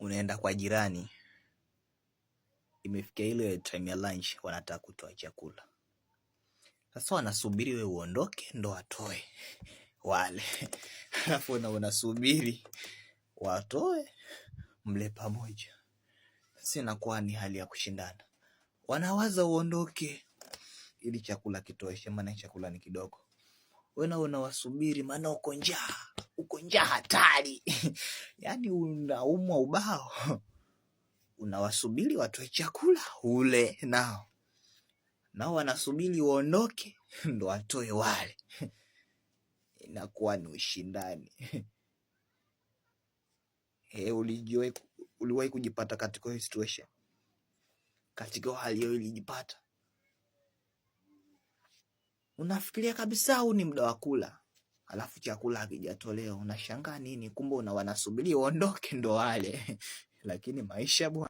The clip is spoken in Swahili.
unaenda kwa jirani, imefikia ile time ya lunch, wanataka kutoa chakula. Sasa wanasubiri wewe uondoke ndo watoe wale. Alafu unasubiri watoe mle pamoja. Sasa inakuwa ni hali ya kushindana. Wanawaza uondoke ili chakula kitoshe, maana chakula ni kidogo. Wewe unawasubiri maana uko njaa hatari. Yaani unaumwa ubao. Unawasubiri watoe chakula ule nao wanasubiri uondoke ndo watoe wale. Inakuwa ni ushindani. Uliwahi kujipata katika hiyo situation? Katika hali hiyo ulijipata? Unafikiria kabisa huu ni muda wa kula, alafu chakula hakijatolewa, unashangaa nini? Kumbe wanasubiri uondoke ndo wale. Lakini maisha bwana.